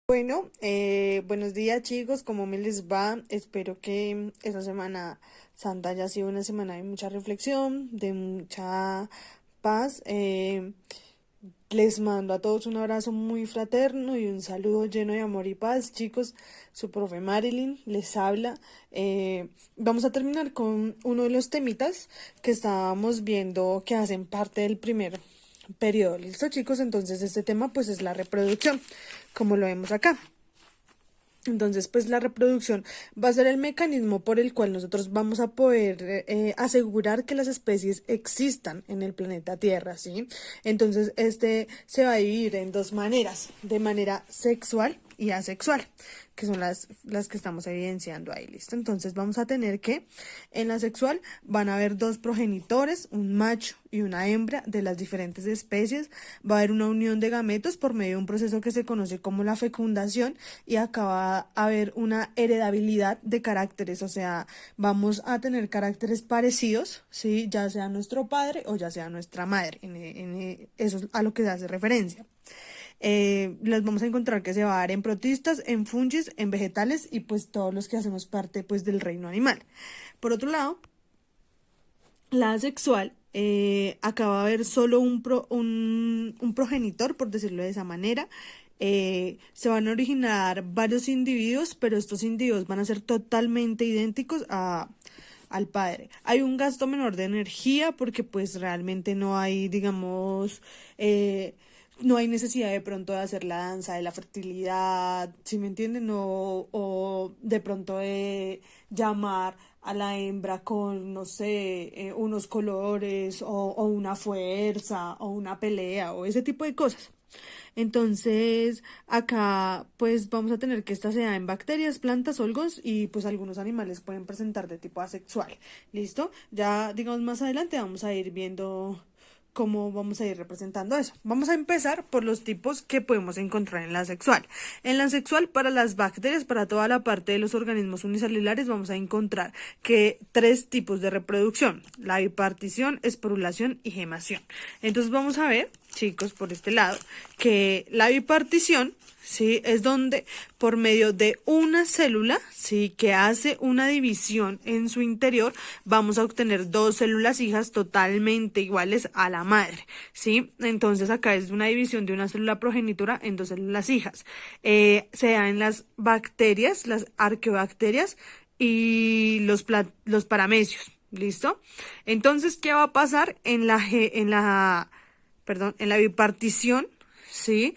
Bueno, buenos días chicos, ¿cómo me les va? Espero que esta semana santa haya sido una semana de mucha reflexión, de mucha paz. Les mando a todos un abrazo muy fraterno y un saludo lleno de amor y paz. Chicos, su profe Marilyn les habla. Vamos a terminar con uno de los temitas que estábamos viendo que hacen parte del primer periodo. ¿Listo, chicos? Entonces este tema pues es la reproducción, como lo vemos acá. Entonces, pues la reproducción va a ser el mecanismo por el cual nosotros vamos a poder asegurar que las especies existan en el planeta Tierra, ¿sí? Entonces, este se va a dividir en dos maneras, de manera sexual y asexual, que son las que estamos evidenciando ahí, ¿listo? Entonces vamos a tener que en la sexual van a haber dos progenitores, un macho y una hembra de las diferentes especies, va a haber una unión de gametos por medio de un proceso que se conoce como la fecundación y acá va a haber una heredabilidad de caracteres, o sea, vamos a tener caracteres parecidos, ¿sí? Ya sea nuestro padre o ya sea nuestra madre, eso es a lo que se hace referencia. Las vamos a encontrar que se va a dar en protistas, en fungis, en vegetales y pues todos los que hacemos parte pues del reino animal. Por otro lado, la asexual, acá va a haber solo un progenitor, por decirlo de esa manera. Se van a originar varios individuos, pero estos individuos van a ser totalmente idénticos al padre. Hay un gasto menor de energía porque pues realmente no hay, digamos, no hay necesidad de pronto de hacer la danza de la fertilidad, ¿sí me entienden? O de pronto de llamar a la hembra con, no sé, unos colores o una fuerza o una pelea o ese tipo de cosas. Entonces, acá pues vamos a tener que esta se da en bacterias, plantas, hongos y pues algunos animales pueden presentar de tipo asexual. ¿Listo? Ya digamos más adelante vamos a ir viendo cómo vamos a ir representando eso. Vamos a empezar por los tipos que podemos encontrar en la sexual. En la sexual, para las bacterias, para toda la parte de los organismos unicelulares, vamos a encontrar que tres tipos de reproducción: la bipartición, esporulación y gemación. Entonces vamos a ver, chicos, por este lado, que la bipartición, ¿sí? Es donde por medio de una célula, ¿sí? Que hace una división en su interior, vamos a obtener dos células hijas totalmente iguales a la madre, ¿sí? Entonces acá es una división de una célula progenitora en dos células hijas. Se da en las bacterias, las arqueobacterias y los paramecios. ¿Listo? Entonces, ¿qué va a pasar en la bipartición? ¿Sí?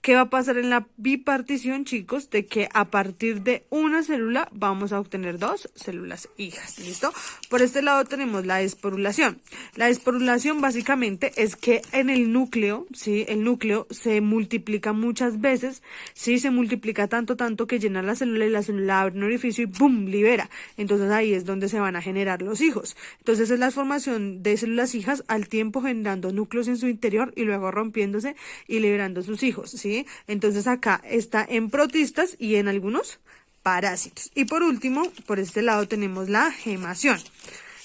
¿Qué va a pasar en la bipartición, chicos? De que a partir de una célula vamos a obtener dos células hijas, ¿listo? Por este lado tenemos la esporulación. La esporulación básicamente es que en el núcleo, ¿sí? El núcleo se multiplica muchas veces, ¿sí? Se multiplica tanto que llena la célula y la célula abre un orificio y ¡pum! Libera. Entonces ahí es donde se van a generar los hijos. Entonces es la formación de células hijas al tiempo generando núcleos en su interior y luego rompiéndose y liberando sus hijos, ¿sí? Entonces acá está en protistas y en algunos parásitos. Y por último, por este lado tenemos la gemación.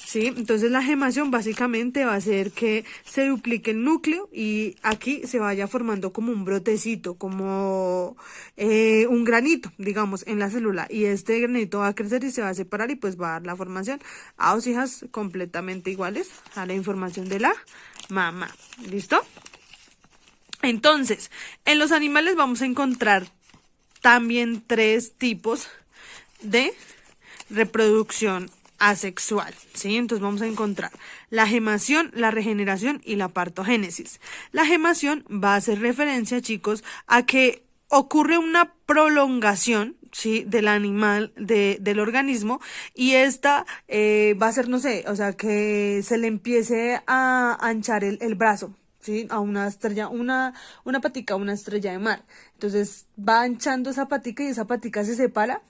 ¿Sí? Entonces la gemación básicamente va a hacer que se duplique el núcleo y aquí se vaya formando como un brotecito, como un granito, digamos, en la célula. Y este granito va a crecer y se va a separar y pues va a dar la formación a dos hijas completamente iguales a la información de la mamá. ¿Listo? Entonces, en los animales vamos a encontrar también tres tipos de reproducción asexual, ¿sí? Entonces vamos a encontrar la gemación, la regeneración y la partogénesis. La gemación va a hacer referencia, chicos, a que ocurre una prolongación, ¿sí? Del animal, del organismo, y esta va a ser, no sé, o sea, que se le empiece a anchar el brazo, ¿sí? A una estrella, una patica, una estrella de mar. Entonces va anchando esa patica y esa patica se separa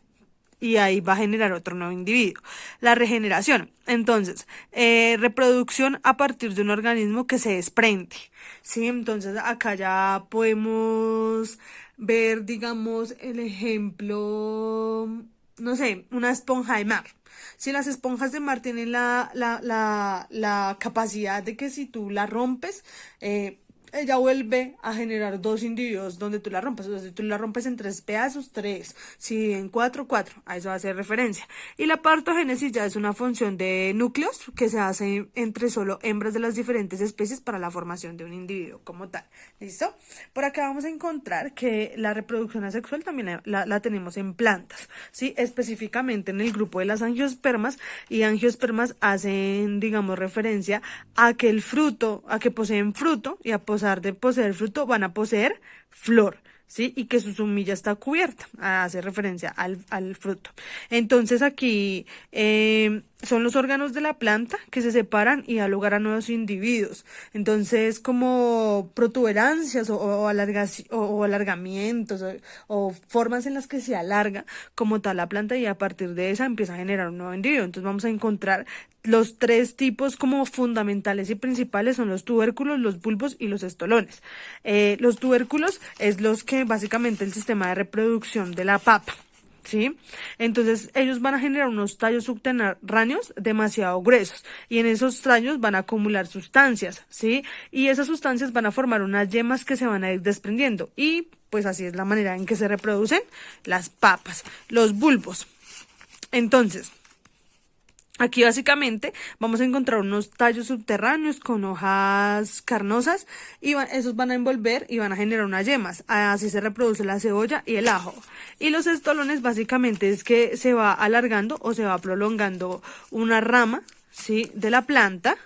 y ahí va a generar otro nuevo individuo. La regeneración, entonces, reproducción a partir de un organismo que se desprende, ¿sí? Entonces acá ya podemos ver, digamos, el ejemplo, no sé, una esponja de mar. Si las esponjas de mar tienen la capacidad de que si tú la rompes, ella vuelve a generar dos individuos donde tú la rompes. O sea, si tú la rompes en tres pedazos, tres. Si en cuatro, cuatro. A eso va a hacer referencia. Y la partogénesis ya es una función de núcleos que se hace entre solo hembras de las diferentes especies para la formación de un individuo como tal. ¿Listo? Por acá vamos a encontrar que la reproducción asexual también la tenemos en plantas, ¿sí? Específicamente en el grupo de las angiospermas, y angiospermas hacen, digamos, referencia a que el fruto, a que poseen fruto, y a pesar de poseer fruto van a poseer flor, ¿sí? Y que su semilla está cubierta, hace referencia al fruto. Entonces aquí son los órganos de la planta que se separan y da lugar a nuevos individuos. Entonces, como protuberancias o alargamientos o formas en las que se alarga como tal la planta, y a partir de esa empieza a generar un nuevo individuo. Entonces vamos a encontrar los tres tipos como fundamentales y principales: son los tubérculos, los bulbos y los estolones. Los tubérculos es los que básicamente el sistema de reproducción de la papa, ¿sí? Entonces ellos van a generar unos tallos subterráneos demasiado gruesos, y en esos tallos van a acumular sustancias, ¿sí? Y esas sustancias van a formar unas yemas que se van a ir desprendiendo, y pues así es la manera en que se reproducen las papas. Los bulbos. Entonces, aquí básicamente vamos a encontrar unos tallos subterráneos con hojas carnosas, y esos van a envolver y van a generar unas yemas. Así se reproduce la cebolla y el ajo. Y los estolones básicamente es que se va alargando o se va prolongando una rama, ¿sí?, de la planta.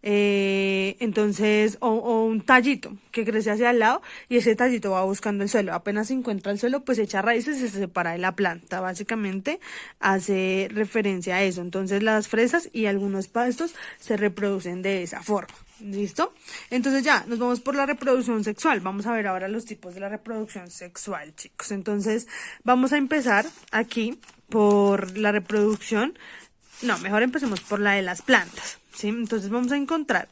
Entonces, o un tallito que crece hacia el lado, y ese tallito va buscando el suelo. Apenas se encuentra el suelo, pues echa raíces y se separa de la planta. Básicamente hace referencia a eso. Entonces las fresas y algunos pastos se reproducen de esa forma. ¿Listo? Entonces ya, nos vamos por la reproducción sexual. Vamos a ver ahora los tipos de la reproducción sexual, chicos. Entonces, vamos a empezar aquí por la reproducción. No, mejor empecemos por la de las plantas, ¿sí? Entonces vamos a encontrar,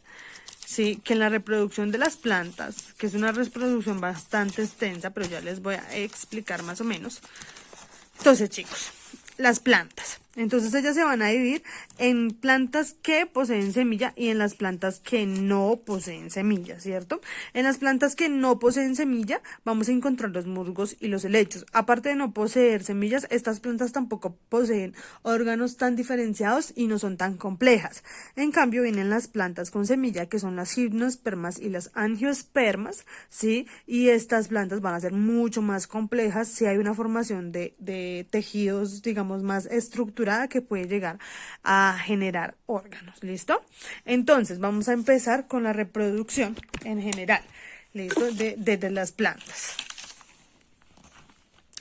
¿sí?, que en la reproducción de las plantas, que es una reproducción bastante extensa, pero ya les voy a explicar más o menos. Entonces, chicos, las plantas. Entonces ellas se van a dividir en plantas que poseen semilla y en las plantas que no poseen semilla, ¿cierto? En las plantas que no poseen semilla vamos a encontrar los musgos y los helechos. Aparte de no poseer semillas, estas plantas tampoco poseen órganos tan diferenciados y no son tan complejas. En cambio, vienen las plantas con semilla, que son las gimnospermas y las angiospermas, ¿sí? Y estas plantas van a ser mucho más complejas si hay una formación de tejidos, digamos, más estructurada, que puede llegar a generar órganos. ¿Listo? Entonces vamos a empezar con la reproducción en general, ¿listo?, de las plantas.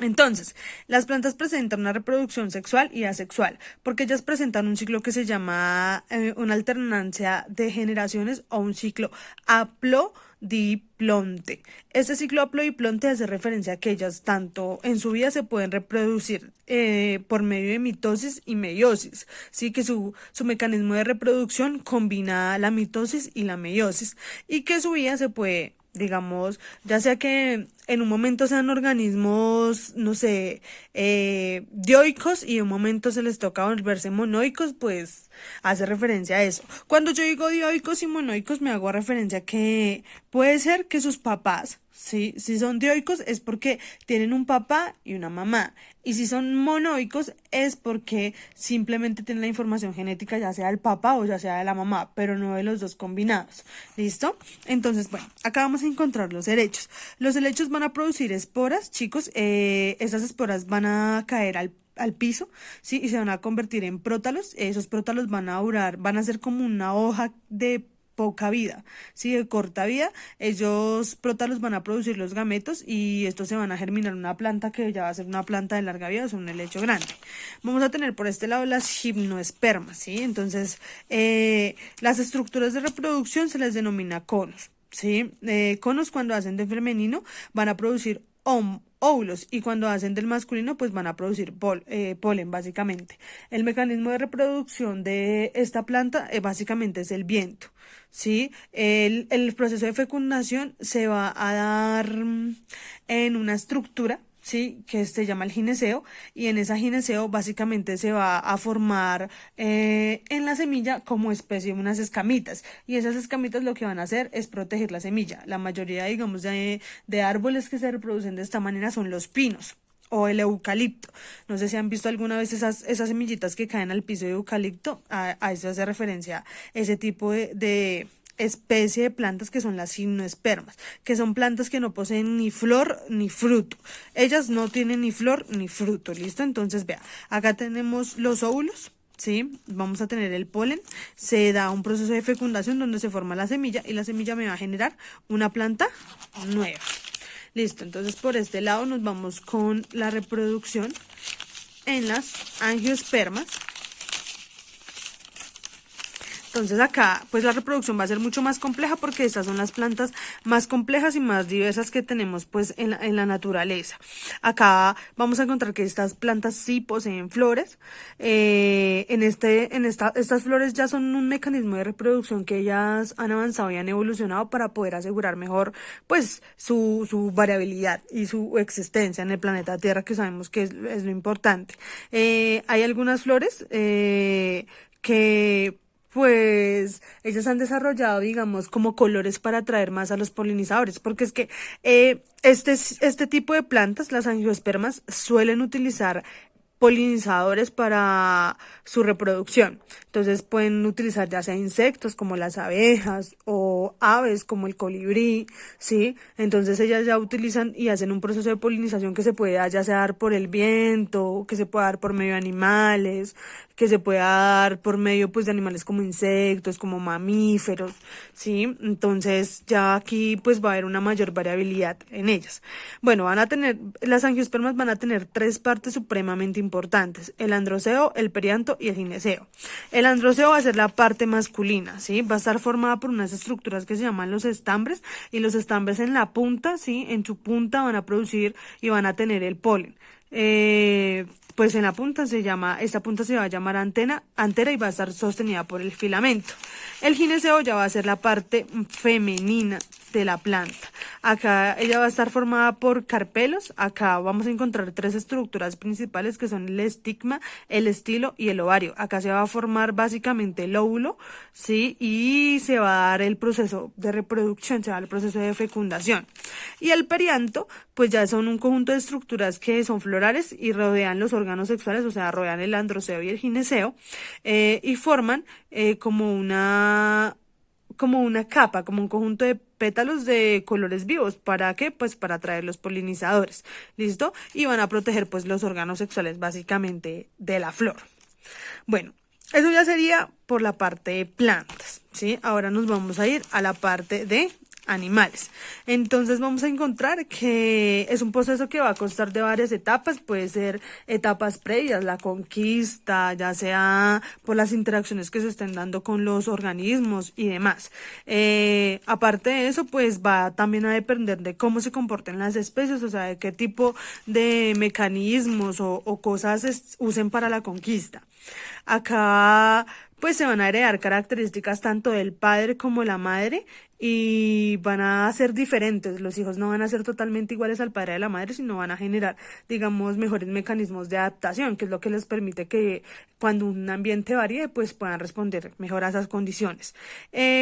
Entonces, las plantas presentan una reproducción sexual y asexual, porque ellas presentan un ciclo que se llama una alternancia de generaciones, o un ciclo haplodiplonte. Este ciclo haplodiplonte hace referencia a que ellas tanto en su vida se pueden reproducir por medio de mitosis y meiosis, ¿sí?, que su mecanismo de reproducción combina la mitosis y la meiosis, y que su vida se puede, digamos, ya sea que en un momento sean organismos, no sé, dioicos, y en un momento se les toca volverse monoicos, pues hace referencia a eso. Cuando yo digo dioicos y monoicos, me hago referencia a que puede ser que sus papás, ¿sí?, si son dioicos es porque tienen un papá y una mamá, y si son monoicos es porque simplemente tienen la información genética ya sea del papá o ya sea de la mamá, pero no de los dos combinados. ¿Listo? Entonces, bueno, acá vamos a encontrar los helechos. Los helechos van a producir esporas, chicos. Esas esporas van a caer al piso, ¿sí?, y se van a convertir en prótalos. Esos prótalos van a durar, van a ser como una hoja de poca vida, ¿sí?, de corta vida. Esos prótalos van a producir los gametos, y estos se van a germinar en una planta que ya va a ser una planta de larga vida, o sea, un helecho grande. Vamos a tener por este lado las gimnospermas, ¿sí? Entonces, las estructuras de reproducción se les denomina conos, ¿sí? Conos, cuando hacen de femenino, van a producir óvulos, y cuando hacen del masculino, pues van a producir polen, básicamente. El mecanismo de reproducción de esta planta básicamente es el viento, ¿sí? El proceso de fecundación se va a dar en una estructura, ¿sí? Que se llama el gineceo, y en esa gineceo básicamente se va a formar en la semilla como especie de unas escamitas, y esas escamitas lo que van a hacer es proteger la semilla. La mayoría, digamos, de árboles que se reproducen de esta manera son los pinos o el eucalipto. No sé si han visto alguna vez esas semillitas que caen al piso de eucalipto. A eso hace referencia ese tipo de especie de plantas que son las gimnospermas, que son plantas que no poseen ni flor ni fruto. Ellas no tienen ni flor ni fruto, ¿listo? Entonces, vea, acá tenemos los óvulos. Sí, vamos a tener el polen, se da un proceso de fecundación donde se forma la semilla y la semilla me va a generar una planta nueva. Listo, entonces por este lado nos vamos con la reproducción en las angiospermas. Entonces acá pues la reproducción va a ser mucho más compleja porque estas son las plantas más complejas y más diversas que tenemos pues en la naturaleza. Acá vamos a encontrar que estas plantas sí poseen flores. Estas flores ya son un mecanismo de reproducción que ellas han avanzado y han evolucionado para poder asegurar mejor pues su variabilidad y su existencia en el planeta Tierra, que sabemos que es lo importante. Hay algunas flores que pues ellos han desarrollado, digamos, como colores para atraer más a los polinizadores, porque es que este tipo de plantas, las angiospermas, suelen utilizar polinizadores para su reproducción. Entonces pueden utilizar ya sea insectos como las abejas o aves como el colibrí, ¿sí? Entonces ellas ya utilizan y hacen un proceso de polinización que se puede ya sea dar por el viento, que se puede dar por medio de animales, que se puede dar por medio pues de animales como insectos, como mamíferos, ¿sí? Entonces ya aquí pues va a haber una mayor variabilidad en ellas. Bueno, las angiospermas van a tener tres partes supremamente importantes: el androceo, el perianto y el gineceo. El androceo va a ser la parte masculina, ¿sí? Va a estar formada por unas estructuras que se llaman los estambres, y los estambres en la punta, ¿sí? En su punta van a producir y van a tener el polen. Pues en la punta esta punta se va a llamar antera y va a estar sostenida por el filamento. El gineceo ya va a ser la parte femenina de la planta. Acá ella va a estar formada por carpelos. Acá vamos a encontrar tres estructuras principales que son el estigma, el estilo y el ovario. Acá se va a formar básicamente el óvulo, ¿sí? Y se va a dar el proceso de reproducción, se va a dar el proceso de fecundación. Y el perianto, pues ya son un conjunto de estructuras que son florales y rodean los órganos sexuales, o sea, rodean el androceo y el gineceo, y forman como una capa, como un conjunto de pétalos de colores vivos. ¿Para qué? Pues para atraer los polinizadores, ¿listo? Y van a proteger pues los órganos sexuales básicamente de la flor. Bueno, eso ya sería por la parte de plantas, ¿sí? Ahora nos vamos a ir a la parte de animales. Entonces vamos a encontrar que es un proceso que va a constar de varias etapas. Puede ser etapas previas, la conquista, ya sea por las interacciones que se estén dando con los organismos y demás. Aparte de eso, pues va también a depender de cómo se comporten las especies, o sea, de qué tipo de mecanismos o cosas usen para la conquista. Acá pues se van a heredar características tanto del padre como la madre, y van a ser diferentes. Los hijos no van a ser totalmente iguales al padre y a la madre, sino van a generar, digamos, mejores mecanismos de adaptación, que es lo que les permite que cuando un ambiente varíe, pues puedan responder mejor a esas condiciones.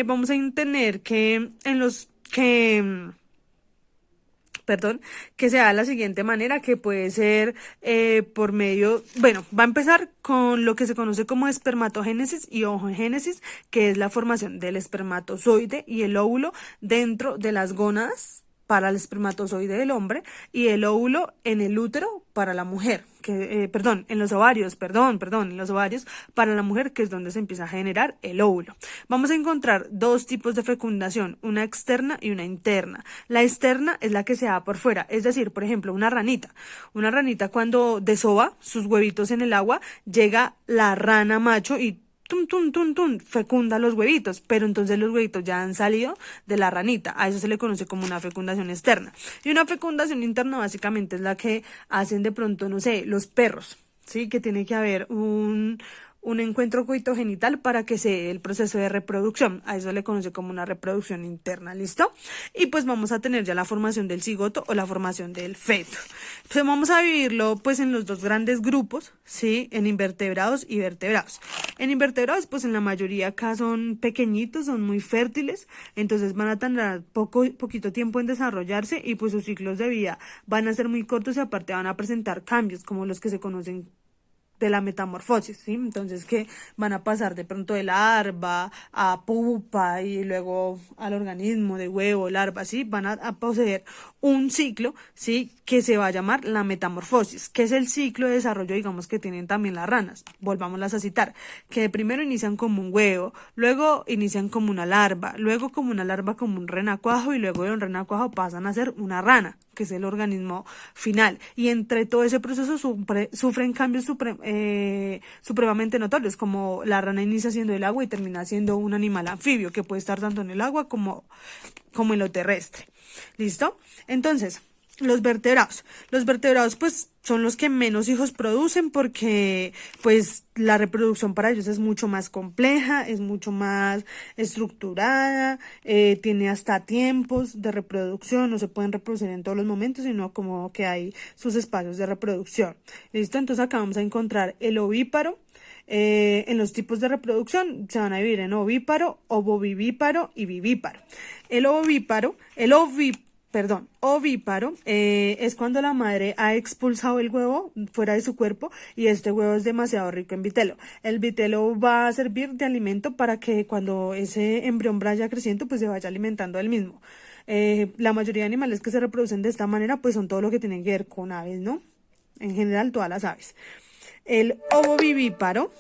Vamos a tener que que se da de la siguiente manera, que puede ser por medio, bueno, va a empezar con lo que se conoce como espermatogénesis y oogénesis, que es la formación del espermatozoide y el óvulo dentro de las gónadas para el espermatozoide del hombre, y el óvulo en el útero para la mujer, en los ovarios, en los ovarios para la mujer, que es donde se empieza a generar el óvulo. Vamos a encontrar dos tipos de fecundación, una externa y una interna. La externa es la que se da por fuera, es decir, por ejemplo, una ranita cuando desova sus huevitos en el agua, llega la rana macho y fecunda los huevitos, pero entonces los huevitos ya han salido de la ranita. A eso se le conoce como una fecundación externa. Y una fecundación interna básicamente es la que hacen de pronto, no sé, los perros, ¿sí? Que tiene que haber un encuentro coitogenital para que se dé el proceso de reproducción. A eso le conoce como una reproducción interna, ¿listo? Y pues vamos a tener ya la formación del cigoto o la formación del feto. Pues vamos a dividirlo pues en los dos grandes grupos, ¿sí? En invertebrados y vertebrados. En invertebrados pues en la mayoría acá son pequeñitos, son muy fértiles, entonces van a tardar poquito tiempo en desarrollarse y pues sus ciclos de vida van a ser muy cortos y aparte van a presentar cambios como los que se conocen de la metamorfosis, ¿sí? Entonces que van a pasar de pronto de larva a pupa y luego al organismo de huevo, larva, ¿sí? Van a poseer un ciclo, ¿sí? Que se va a llamar la metamorfosis, que es el ciclo de desarrollo, digamos, que tienen también las ranas. Volvámoslas a citar, que primero inician como un huevo, luego inician como una larva, luego como una larva como un renacuajo y luego de un renacuajo pasan a ser una rana, que es el organismo final. Y entre todo ese proceso sufren cambios supremamente notorios, como la rana inicia siendo el agua y termina siendo un animal anfibio, que puede estar tanto en el agua como en lo terrestre. ¿Listo? Entonces, los vertebrados. Los vertebrados pues son los que menos hijos producen porque pues la reproducción para ellos es mucho más compleja, es mucho más estructurada, tiene hasta tiempos de reproducción, no se pueden reproducir en todos los momentos, sino como que hay sus espacios de reproducción. ¿Listo? Entonces acá vamos a encontrar el ovíparo. En los tipos de reproducción se van a dividir en ovíparo, ovovivíparo y vivíparo. Ovíparo es cuando la madre ha expulsado el huevo fuera de su cuerpo y este huevo es demasiado rico en vitelo. El vitelo va a servir de alimento para que cuando ese embrión vaya creciendo pues se vaya alimentando él mismo. La mayoría de animales que se reproducen de esta manera pues son todo lo que tienen que ver con aves, ¿no? En general todas las aves. El ovovivíparo,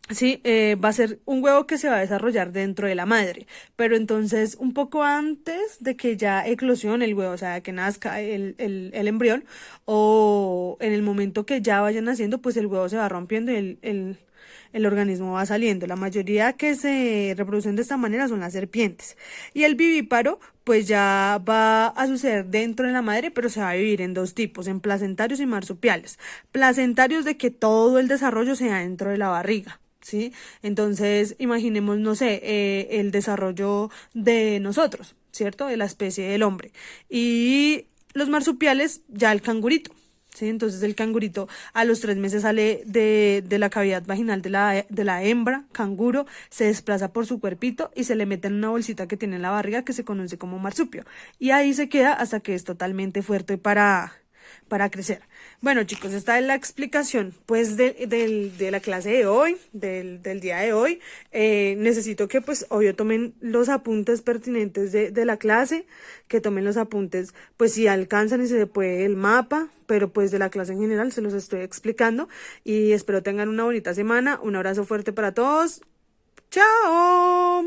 sí, va a ser un huevo que se va a desarrollar dentro de la madre, pero entonces un poco antes de que ya eclosione el huevo, o sea, que nazca el embrión, o en el momento que ya vaya naciendo, pues el huevo se va rompiendo y el organismo va saliendo. La mayoría que se reproducen de esta manera son las serpientes. Y el vivíparo, pues ya va a suceder dentro de la madre, pero se va a dividir en dos tipos, en placentarios y marsupiales. Placentarios de que todo el desarrollo sea dentro de la barriga. ¿Sí? Entonces, imaginemos, no sé, el desarrollo de nosotros, ¿cierto? De la especie del hombre. Y los marsupiales, ya el cangurito. ¿Sí? Entonces el cangurito a los 3 meses sale de la cavidad vaginal de la hembra, canguro, se desplaza por su cuerpito y se le mete en una bolsita que tiene en la barriga que se conoce como marsupio. Y ahí se queda hasta que es totalmente fuerte para crecer. Bueno, chicos, esta es la explicación pues de la clase de hoy, del día de hoy. Necesito que pues obvio tomen los apuntes pertinentes de la clase, que tomen los apuntes pues si alcanzan y se puede el mapa, pero pues de la clase en general se los estoy explicando y espero tengan una bonita semana. Un abrazo fuerte para todos. ¡Chao!